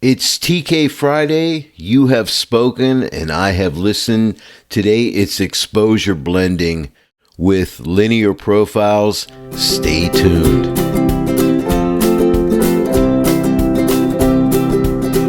It's TK Friday. You have spoken and I have listened. Today it's exposure blending with linear profiles. Stay tuned.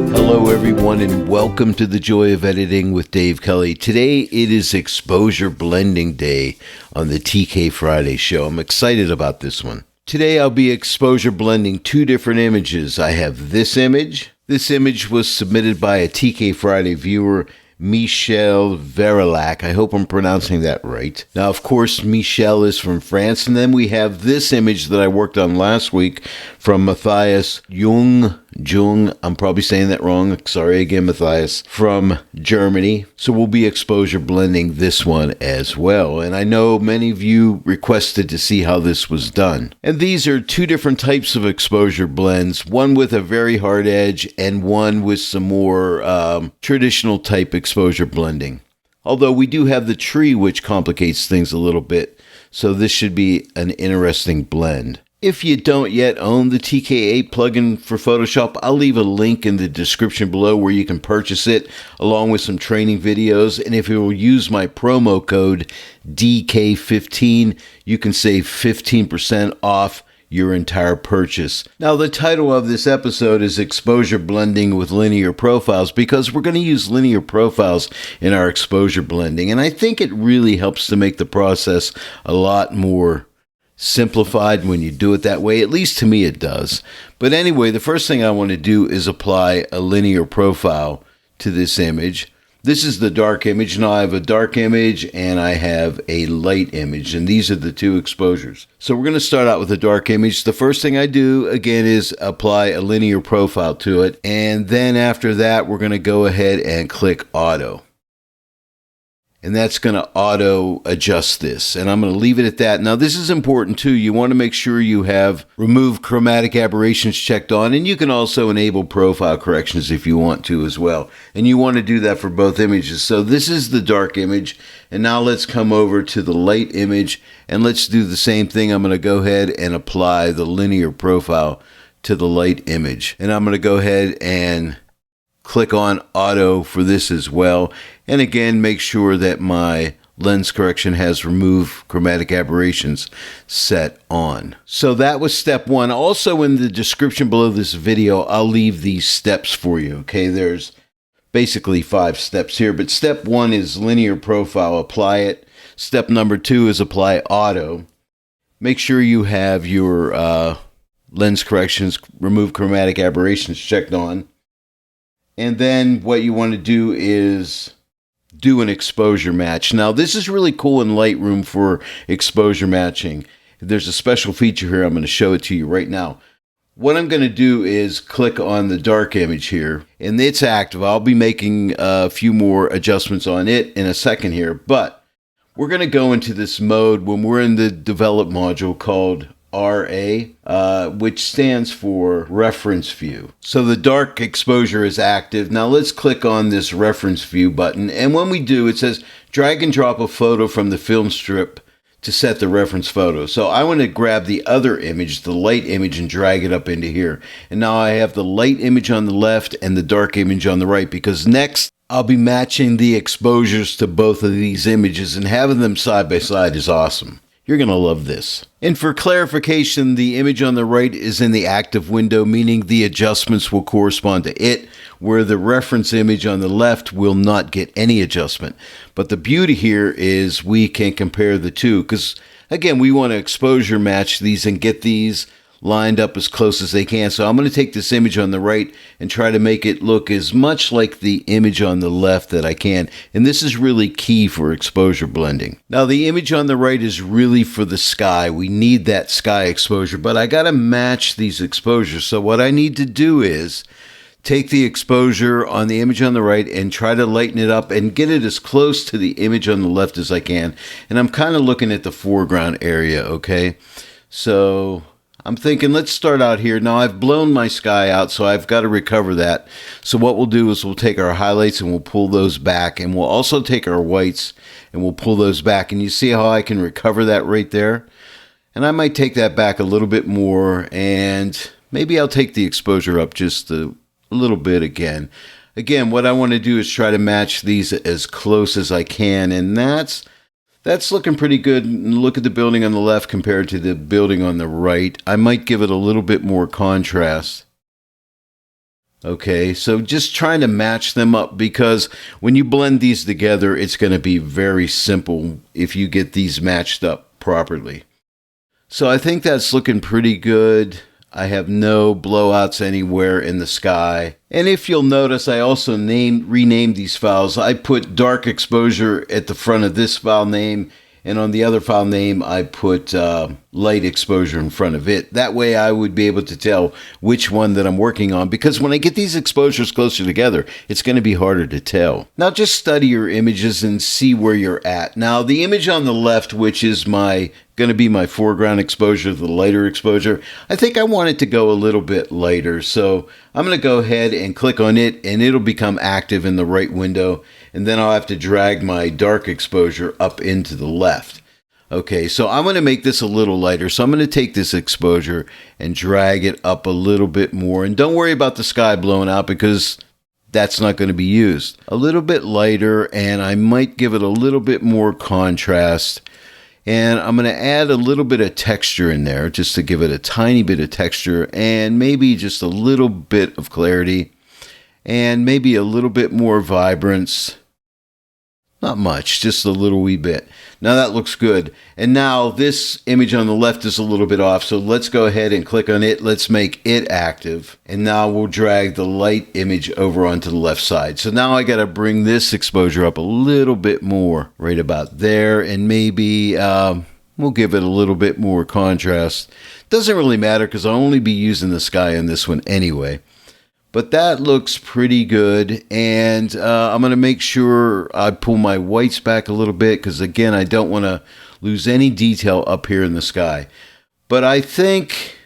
Hello everyone and welcome to the Joy of Editing with Dave Kelly. Today it is exposure blending day on the TK Friday show. I'm excited about this one. Today I'll be exposure blending two different images. I have this image. This image was submitted by a TK Friday viewer, Michele Verilhac. I hope I'm pronouncing that right. Now, of course, Michele is from France. And then we have this image that I worked on last week from Mathias Jung. I'm probably saying that wrong. Sorry again, Matthias, from Germany. So we'll be exposure blending this one as well. And I know many of you requested to see how this was done. And these are two different types of exposure blends, one with a very hard edge and one with some more traditional type exposure blending. Although we do have the tree, which complicates things a little bit. So this should be an interesting blend. If you don't yet own the TK8 plugin for Photoshop, I'll leave a link in the description below where you can purchase it along with some training videos. And if you will use my promo code DK15, you can save 15% off your entire purchase. Now, the title of this episode is Exposure Blending with Linear Profiles because we're going to use linear profiles in our exposure blending. And I think it really helps to make the process a lot more simplified when you do it that way. At least to me it does. But anyway, the first thing I want to do is apply a linear profile to this image. This is the dark image. Now I have a dark image and I have a light image, and these are the two exposures. So we're going to start out with the dark image. The first thing I do again is apply a linear profile to it, and then after that we're going to go ahead and click auto. And that's going to auto adjust this. And I'm going to leave it at that. Now, this is important too. You want to make sure you have remove chromatic aberrations checked on. And you can also enable profile corrections if you want to as well. And you want to do that for both images. So this is the dark image. And now let's come over to the light image. And let's do the same thing. I'm going to go ahead and apply the linear profile to the light image. And I'm going to go ahead and click on auto for this as well. And again, make sure that my lens correction has remove chromatic aberrations set on. So that was step one. Also in the description below this video, I'll leave these steps for you. Okay, there's basically 5 steps here, but step 1 is linear profile, apply it. Step number 2 is apply auto. Make sure you have your lens corrections, remove chromatic aberrations checked on. And then what you want to do is do an exposure match. Now, this is really cool in Lightroom for exposure matching. There's a special feature here. I'm going to show it to you right now. What I'm going to do is click on the dark image here, and it's active. I'll be making a few more adjustments on it in a second here, but we're going to go into this mode when we're in the develop module called RA, which stands for reference view. So the dark exposure is active. Now let's click on this reference view button. And when we do, it says drag and drop a photo from the film strip to set the reference photo. So I want to grab the other image, the light image, and drag it up into here. And now I have the light image on the left and the dark image on the right, because next I'll be matching the exposures to both of these images, and having them side by side is awesome. You're going to love this. And for clarification, the image on the right is in the active window, meaning the adjustments will correspond to it, where the reference image on the left will not get any adjustment. But the beauty here is we can compare the two, because again, we want to exposure match these and get these lined up as close as they can. So I'm going to take this image on the right and try to make it look as much like the image on the left that I can. And this is really key for exposure blending. Now, the image on the right is really for the sky. We need that sky exposure, but I got to match these exposures. So what I need to do is take the exposure on the image on the right and try to lighten it up and get it as close to the image on the left as I can. And I'm kind of looking at the foreground area, okay? So I'm thinking, let's start out here. Now, I've blown my sky out, so I've got to recover that. So what we'll do is we'll take our highlights and we'll pull those back. And we'll also take our whites and we'll pull those back. And you see how I can recover that right there? And I might take that back a little bit more. And maybe I'll take the exposure up just a a little bit again. Again, what I want to do is try to match these as close as I can, and that's looking pretty good. Look at the building on the left compared to the building on the right. I might give it a little bit more contrast. Okay, so just trying to match them up, because when you blend these together, it's going to be very simple if you get these matched up properly. So I think that's looking pretty good. I have no blowouts anywhere in the sky. And if you'll notice, I also renamed these files. I put dark exposure at the front of this file name, and on the other file name, I put light exposure in front of it. That way I would be able to tell which one that I'm working on, because when I get these exposures closer together, it's going to be harder to tell. Now just study your images and see where you're at. Now the image on the left, which is going to be my foreground exposure, the lighter exposure, I think I want it to go a little bit lighter. So I'm going to go ahead and click on it, and it'll become active in the right window. And then I'll have to drag my dark exposure up into the left. Okay, so I'm going to make this a little lighter. So I'm going to take this exposure and drag it up a little bit more. And don't worry about the sky blowing out, because that's not going to be used. A little bit lighter, and I might give it a little bit more contrast. And I'm going to add a little bit of texture in there, just to give it a tiny bit of texture, and maybe just a little bit of clarity, and maybe a little bit more vibrance. Not much, just a little wee bit. Now that looks good. And now this image on the left is a little bit off, so let's go ahead and click on it. Let's make it active. And now we'll drag the light image over onto the left side. So now I got to bring this exposure up a little bit more, right about there. And maybe we'll give it a little bit more contrast. Doesn't really matter, because I'll only be using the sky on this one anyway. But that looks pretty good, and I'm going to make sure I pull my whites back a little bit, because again, I don't want to lose any detail up here in the sky. But I think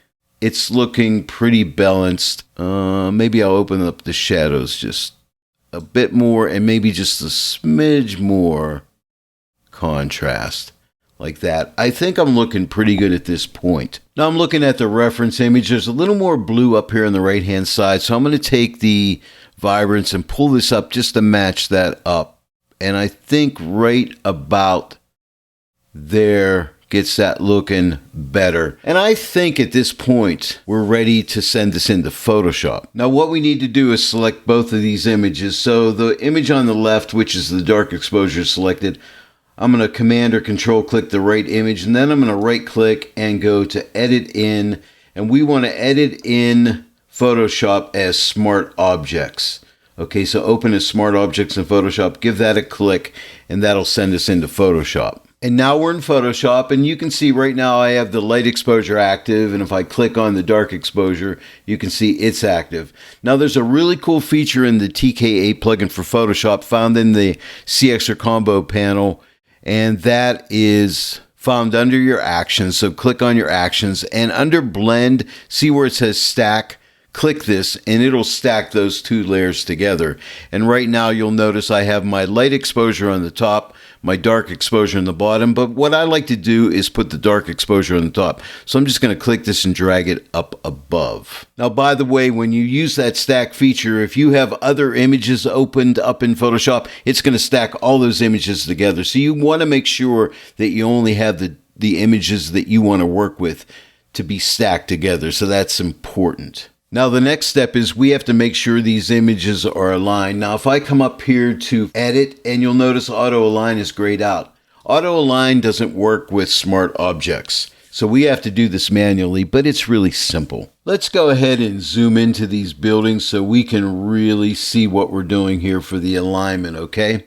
it's looking pretty balanced. Maybe I'll open up the shadows just a bit more, and maybe just a smidge more contrast. Like that. I think I'm looking pretty good at this point. Now I'm looking at the reference image. There's a little more blue up here on the right hand side. So I'm going to take the vibrance and pull this up just to match that up. And I think right about there gets that looking better. And I think at this point, we're ready to send this into Photoshop. Now what we need to do is select both of these images. So the image on the left, which is the dark exposure selected, I'm going to Command or Control click the right image, and then I'm going to right click and go to Edit In, and we want to edit in Photoshop as Smart Objects. Okay, so open as Smart Objects in Photoshop, give that a click, and that'll send us into Photoshop. And now we're in Photoshop, and you can see right now I have the light exposure active, and if I click on the dark exposure, you can see it's active. Now there's a really cool feature in the TK8 plugin for Photoshop found in the CX or Combo panel, and that is found under your actions. So click on your actions, and under blend, see where it says stack, click this, and it'll stack those two layers together. And right now you'll notice I have my light exposure on the top, my dark exposure on the bottom, but what I like to do is put the dark exposure on the top. So I'm just going to click this and drag it up above. Now, by the way, when you use that stack feature, if you have other images opened up in Photoshop, it's going to stack all those images together. So you want to make sure that you only have the images that you want to work with to be stacked together. So that's important. Now the next step is we have to make sure these images are aligned. Now if I come up here to edit, and you'll notice auto align is grayed out. Auto align doesn't work with smart objects. So we have to do this manually, but it's really simple. Let's go ahead and zoom into these buildings so we can really see what we're doing here for the alignment, okay?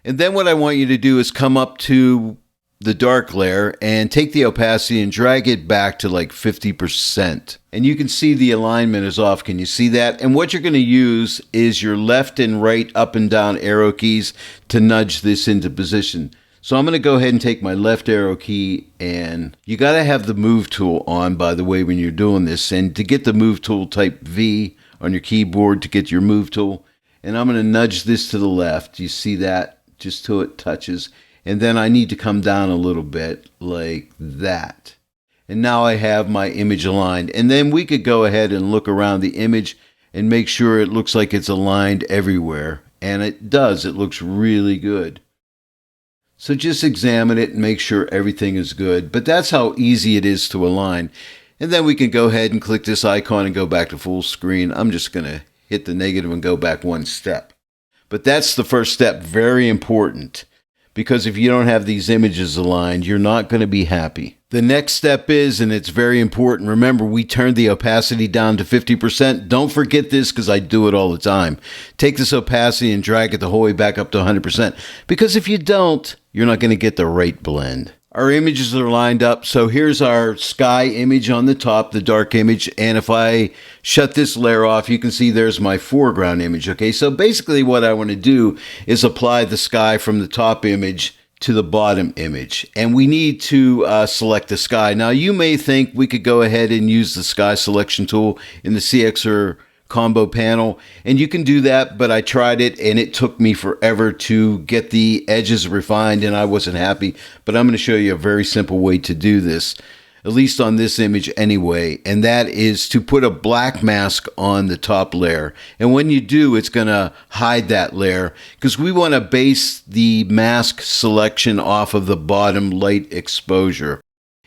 And then what I want you to do is come up to the dark layer and take the opacity and drag it back to like 50%. And you can see the alignment is off. Can you see that? And what you're going to use is your left and right up and down arrow keys to nudge this into position. So I'm going to go ahead and take my left arrow key, and you got to have the move tool on, by the way, when you're doing this. And to get the move tool, type V on your keyboard to get your move tool. And I'm going to nudge this to the left. You see that? Just till it touches. And then I need to come down a little bit like that. And now I have my image aligned. And then we could go ahead and look around the image and make sure it looks like it's aligned everywhere. And it does. It looks really good. So just examine it and make sure everything is good. But that's how easy it is to align. And then we can go ahead and click this icon and go back to full screen. I'm just going to hit the negative and go back one step. But that's the first step. Very important. Because if you don't have these images aligned, you're not going to be happy. The next step is, and it's very important, remember we turned the opacity down to 50%. Don't forget this because I do it all the time. Take this opacity and drag it the whole way back up to 100%. Because if you don't, you're not going to get the right blend. Our images are lined up. So here's our sky image on the top, the dark image. And if I shut this layer off, you can see there's my foreground image. Okay, so basically what I want to do is apply the sky from the top image to the bottom image. And we need to select the sky. Now you may think we could go ahead and use the sky selection tool in the CXer combo panel, and you can do that, but I tried it and it took me forever to get the edges refined and I wasn't happy. But I'm going to show you a very simple way to do this, at least on this image anyway, and that is to put a black mask on the top layer. And when you do, it's going to hide that layer because we want to base the mask selection off of the bottom light exposure.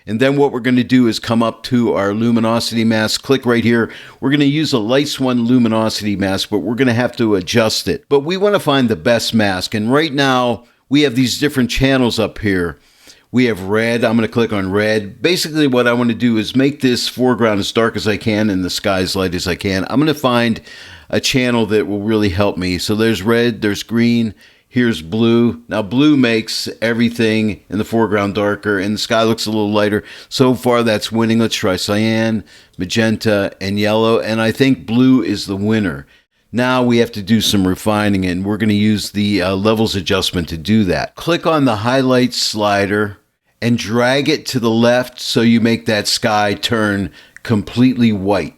And then what we're going to do is come up to our luminosity mask, click right here. We're going to use a Lights One luminosity mask, but we're going to have to adjust it. But we want to find the best mask. And right now we have these different channels up here. We have red. I'm going to click on red. Basically what I want to do is make this foreground as dark as I can and the sky as light as I can. I'm going to find a channel that will really help me. So there's red, there's green. Here's blue. Now blue makes everything in the foreground darker and the sky looks a little lighter. So far that's winning. Let's try cyan, magenta, and yellow. And I think blue is the winner. Now we have to do some refining and we're going to use the levels adjustment to do that. Click on the highlight slider and drag it to the left so you make that sky turn completely white.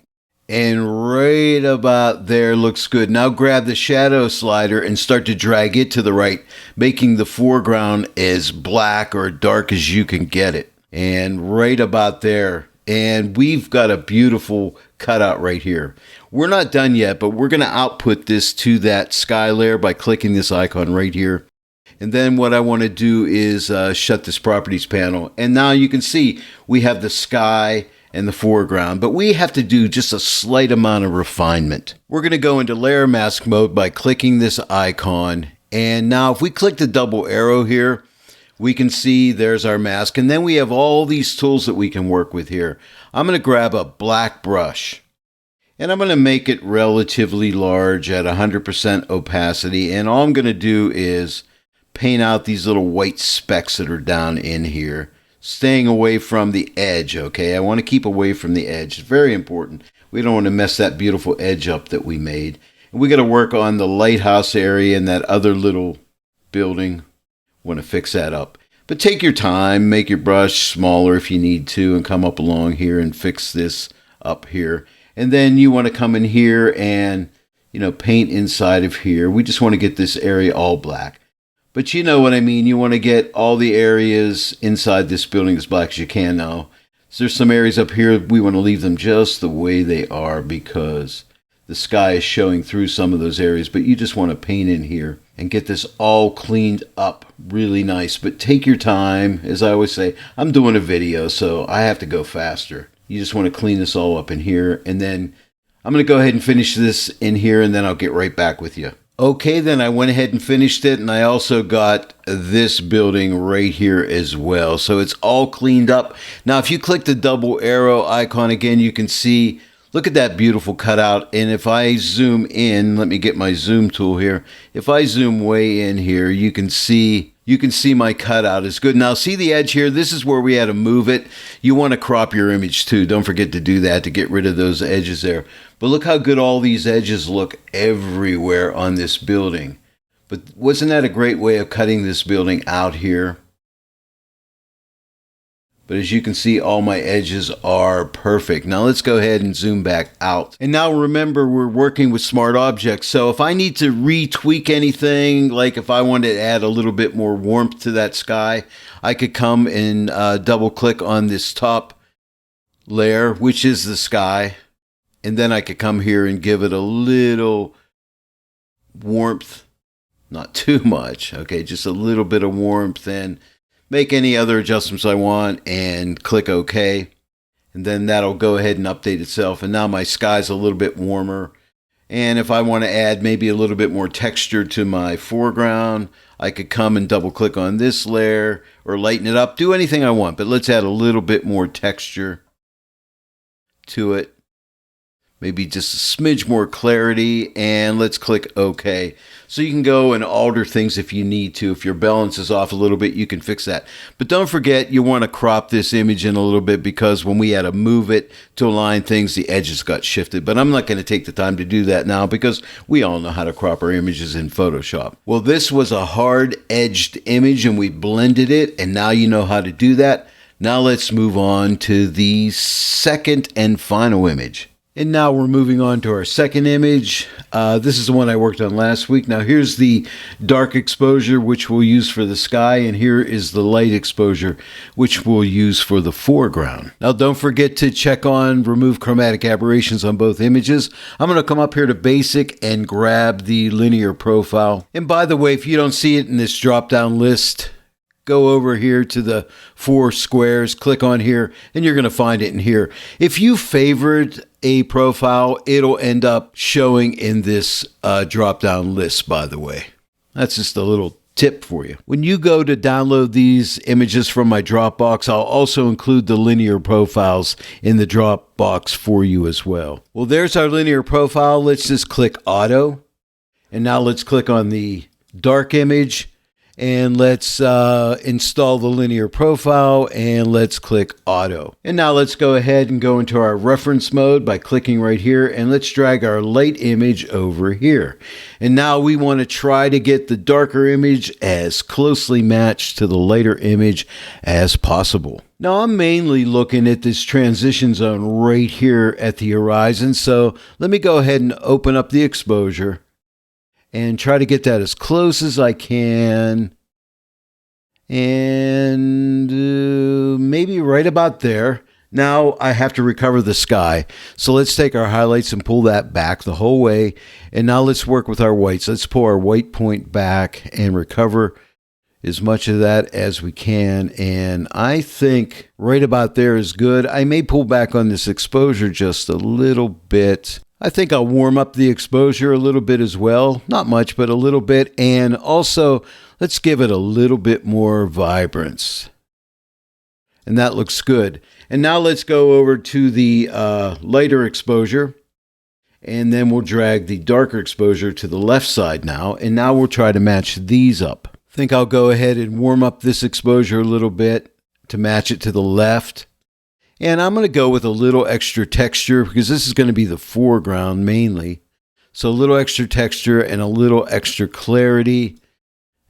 And right about there looks good. Now grab the shadow slider and start to drag it to the right, making the foreground as black or dark as you can get it. And right about there. And we've got a beautiful cutout right here. We're not done yet, but we're going to output this to that sky layer by clicking this icon right here. And then what I want to do is shut this properties panel. And now you can see we have the sky and the foreground, but we have to do just a slight amount of refinement. We're going to go into layer mask mode by clicking this icon. And now if we click the double arrow here, we can see there's our mask. And then we have all these tools that we can work with here. I'm going to grab a black brush and I'm going to make it relatively large at 100% opacity. And all I'm going to do is paint out these little white specks that are down in here. Staying away from the edge, okay? I want to keep away from the edge. It's very important. We don't want to mess that beautiful edge up that we made. And we got to work on the lighthouse area and that other little building. Want to fix that up. But take your time, make your brush smaller if you need to, and come up along here and fix this up here. And then you want to come in here and, paint inside of here. We just want to get this area all black. But you know what I mean. You want to get all the areas inside this building as black as you can now. So there's some areas up here, we want to leave them just the way they are because the sky is showing through some of those areas. But you just want to paint in here and get this all cleaned up really nice. But take your time. As I always say, I'm doing a video, so I have to go faster. You just want to clean this all up in here. And then I'm going to go ahead and finish this in here, and then I'll get right back with you. Okay, then I went ahead and finished it, and I also got this building right here as well. So it's all cleaned up. Now, if you click the double arrow icon again, you can see, look at that beautiful cutout. And if I zoom in, let me get my zoom tool here. If I zoom way in here, you can see my cutout is good. Now, see the edge here? This is where we had to move it. You want to crop your image too. Don't forget to do that to get rid of those edges there. But look how good all these edges look everywhere on this building. But wasn't that a great way of cutting this building out here? But as you can see, all my edges are perfect. Now let's go ahead and zoom back out. And now remember, we're working with smart objects. So if I need to retweak anything, like if I wanted to add a little bit more warmth to that sky, I could come and double click on this top layer, which is the sky. And then I could come here and give it a little warmth, not too much, okay, just a little bit of warmth, and make any other adjustments I want and click OK. And then that'll go ahead and update itself. And now my sky's a little bit warmer. And if I want to add maybe a little bit more texture to my foreground, I could come and double click on this layer or lighten it up, do anything I want. But let's add a little bit more texture to it. Maybe just a smidge more clarity, and let's click OK. So you can go and alter things if you need to. If your balance is off a little bit, you can fix that. But don't forget, you want to crop this image in a little bit, because when we had to move it to align things, the edges got shifted. But I'm not going to take the time to do that now, because we all know how to crop our images in Photoshop. Well, this was a hard-edged image, and we blended it, and now you know how to do that. Now let's move on to the second and final image. And now we're moving on to our second image. This is the one I worked on last week. Now here's the dark exposure, which we'll use for the sky, and here is the light exposure, which we'll use for the foreground. Now don't forget to check on remove chromatic aberrations on both images. I'm going to come up here to basic and grab the linear profile. And by the way, if you don't see it in this drop-down list, go over here to the 4 squares, click on here, and you're going to find it in here. If you favored a profile, it'll end up showing in this drop-down list, by the way. That's just a little tip for you. When you go to download these images from my Dropbox, I'll also include the linear profiles in the Dropbox for you as well. Well, there's our linear profile. Let's just click Auto. And now let's click on the dark image. And let's install the linear profile, and let's click Auto. And now let's go ahead and go into our reference mode by clicking right here, and let's drag our light image over here. And now we want to try to get the darker image as closely matched to the lighter image as possible. Now I'm mainly looking at this transition zone right here at the horizon, so let me go ahead and open up the exposure and try to get that as close as I can. And maybe right about there. Now I have to recover the sky. So let's take our highlights and pull that back the whole way. And now let's work with our whites. Let's pull our white point back and recover as much of that as we can. And I think right about there is good. I may pull back on this exposure just a little bit. I think I'll warm up the exposure a little bit as well. Not much, but a little bit. And also, let's give it a little bit more vibrance. And that looks good. And now let's go over to the lighter exposure. And then we'll drag the darker exposure to the left side now. And now we'll try to match these up. I think I'll go ahead and warm up this exposure a little bit to match it to the left. And I'm going to go with a little extra texture, because this is going to be the foreground mainly. So a little extra texture and a little extra clarity,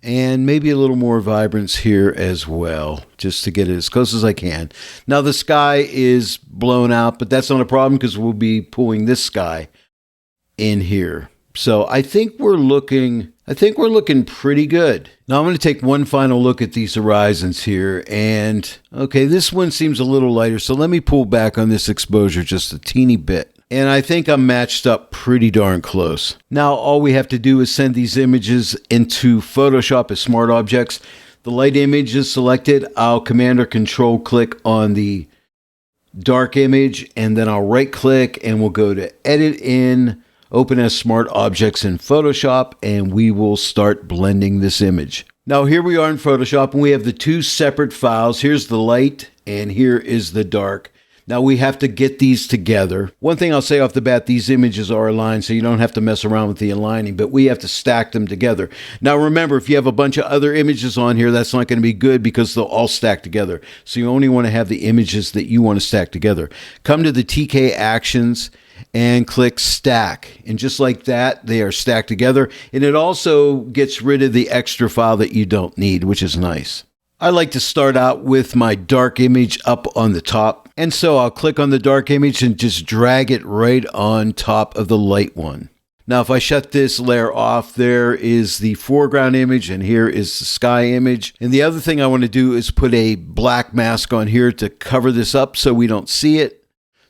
and maybe a little more vibrance here as well, just to get it as close as I can. Now the sky is blown out, but that's not a problem, because we'll be pulling this sky in here. So I think we're looking pretty good. Now I'm going to take one final look at these horizons here, and okay, this one seems a little lighter, so let me pull back on this exposure just a teeny bit. And I think I'm matched up pretty darn close. Now all we have to do is send these images into Photoshop as smart objects. The light image is selected. I'll Command or Control click on the dark image, and then I'll right click and we'll go to Edit in, Open as Smart Objects in Photoshop, and we will start blending this image. Now here we are in Photoshop, and we have the 2 separate files. Here's the light, and here is the dark. Now we have to get these together. One thing I'll say off the bat, these images are aligned, so you don't have to mess around with the aligning, but we have to stack them together. Now remember, if you have a bunch of other images on here, that's not going to be good, because they'll all stack together. So you only want to have the images that you want to stack together. Come to the TK Actions and click Stack. And just like that, they are stacked together. And it also gets rid of the extra file that you don't need, which is nice. I like to start out with my dark image up on the top. And so I'll click on the dark image and just drag it right on top of the light one. Now, if I shut this layer off, there is the foreground image, and here is the sky image. And the other thing I want to do is put a black mask on here to cover this up so we don't see it.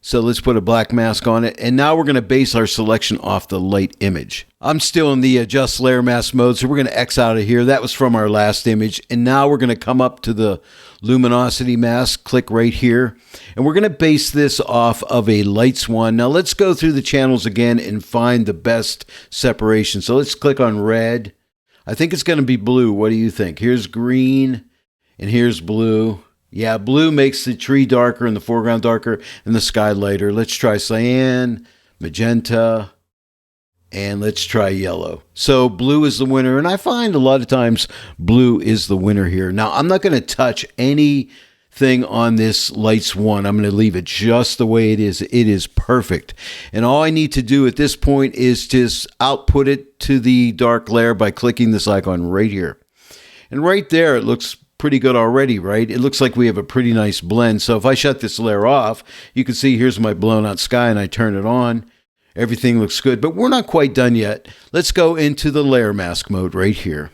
So let's put a black mask on it. And now we're going to base our selection off the light image. I'm still in the adjust layer mask mode, so we're going to X out of here. That was from our last image. And now we're going to come up to the Luminosity Mask, click right here. And we're going to base this off of a lights one. Now let's go through the channels again and find the best separation. So let's click on red. I think it's going to be blue. What do you think? Here's green and here's blue. Yeah, blue makes the tree darker and the foreground darker and the sky lighter. Let's try cyan, magenta, and let's try yellow. So blue is the winner, and I find a lot of times blue is the winner here. Now, I'm not going to touch anything on this lights one. I'm going to leave it just the way it is. It is perfect. And all I need to do at this point is just output it to the dark layer by clicking this icon right here. And right there, it looks pretty good already, right? It looks like we have a pretty nice blend. So if I shut this layer off, you can see here's my blown out sky and I turn it on. Everything looks good, but we're not quite done yet. Let's go into the layer mask mode right here.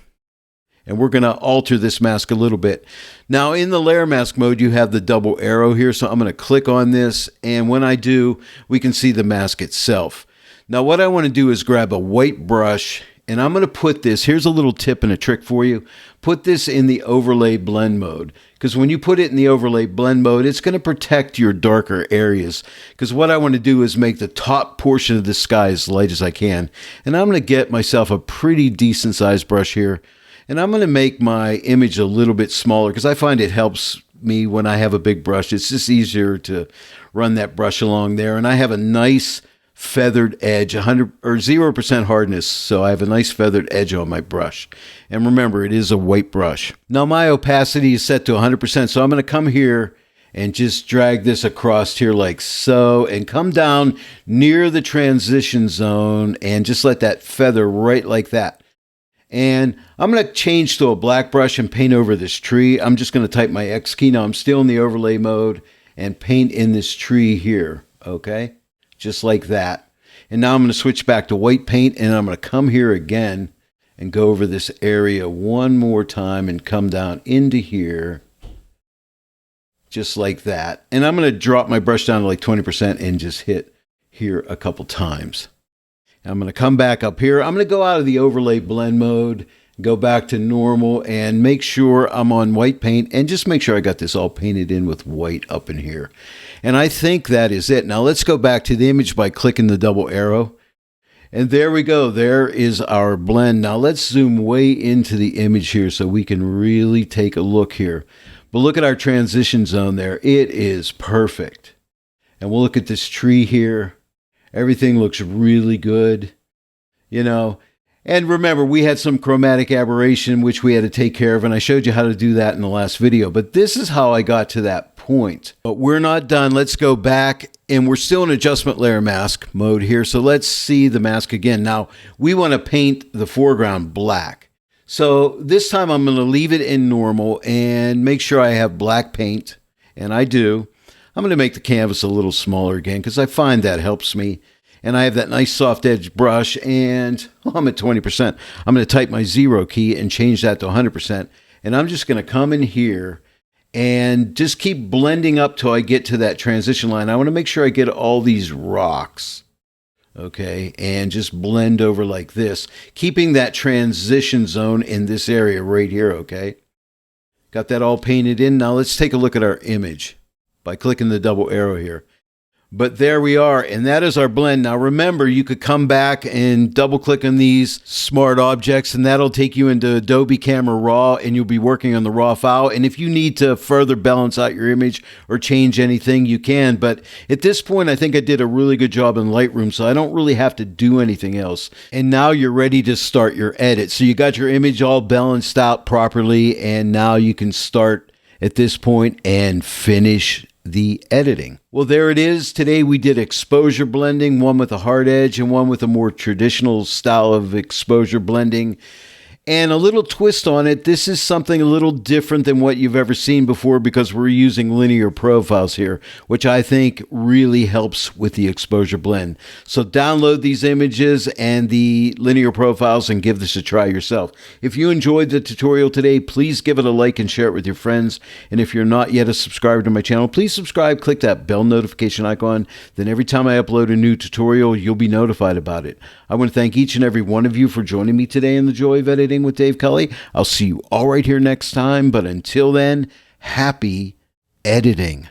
And we're going to alter this mask a little bit. Now in the layer mask mode, you have the double arrow here. So I'm going to click on this. And when I do, we can see the mask itself. Now what I want to do is grab a white brush, and I'm going to put this, here's a little tip and a trick for you. Put this in the overlay blend mode, because when you put it in the overlay blend mode, it's going to protect your darker areas. Because what I want to do is make the top portion of the sky as light as I can. And I'm going to get myself a pretty decent sized brush here. And I'm going to make my image a little bit smaller, because I find it helps me when I have a big brush. It's just easier to run that brush along there. And I have a nice feathered edge, 100 or 0% hardness, so I have a nice feathered edge on my brush. And remember, it is a white brush. Now my opacity is set to 100%, so I'm going to come here and just drag this across here like so, and come down near the transition zone and just let that feather right like that. And I'm going to change to a black brush and paint over this tree. I'm just going to type my X key. Now I'm still in the overlay mode and paint in this tree here, okay? Just like that. And now I'm going to switch back to white paint, and I'm going to come here again and go over this area one more time and come down into here just like that. And I'm going to drop my brush down to like 20% and just hit here a couple times. And I'm going to come back up here. I'm going to go out of the overlay blend mode, go back to normal, and make sure I'm on white paint, and just make sure I got this all painted in with white up in here. And I think that is it. Now let's go back to the image by clicking the double arrow. And there we go. There is our blend. Now let's zoom way into the image here so we can really take a look here. But look at our transition zone there. It is perfect. And we'll look at this tree here. Everything looks really good, you know. And remember, we had some chromatic aberration, which we had to take care of, and I showed you how to do that in the last video. But this is how I got to that point. But we're not done. Let's go back, and we're still in adjustment layer mask mode here. So let's see the mask again. Now, we want to paint the foreground black. So this time I'm going to leave it in normal and make sure I have black paint, and I do. I'm going to make the canvas a little smaller again, because I find that helps me. And I have that nice soft edge brush, and I'm at 20%. I'm going to type my 0 key and change that to 100%. And I'm just going to come in here and just keep blending up till I get to that transition line. I want to make sure I get all these rocks, okay, and just blend over like this, keeping that transition zone in this area right here, okay? Got that all painted in. Now let's take a look at our image by clicking the double arrow here. But there we are, and that is our blend. Now remember, you could come back and double click on these smart objects, and that'll take you into Adobe Camera Raw, and you'll be working on the raw file. And if you need to further balance out your image or change anything, you can. But at this point, I think I did a really good job in Lightroom, so I don't really have to do anything else. And now you're ready to start your edit. So you got your image all balanced out properly, and now you can start at this point and finish the editing. Well, there it is. Today we did exposure blending, one with a hard edge and one with a more traditional style of exposure blending. And a little twist on it, this is something a little different than what you've ever seen before because we're using linear profiles here, which I think really helps with the exposure blend. So download these images and the linear profiles and give this a try yourself. If you enjoyed the tutorial today, please give it a like and share it with your friends. And if you're not yet a subscriber to my channel, please subscribe, click that bell notification icon. Then every time I upload a new tutorial, you'll be notified about it. I want to thank each and every one of you for joining me today in the Joy of Editing with Dave Kelly. I'll see you all right here next time, but until then, happy editing.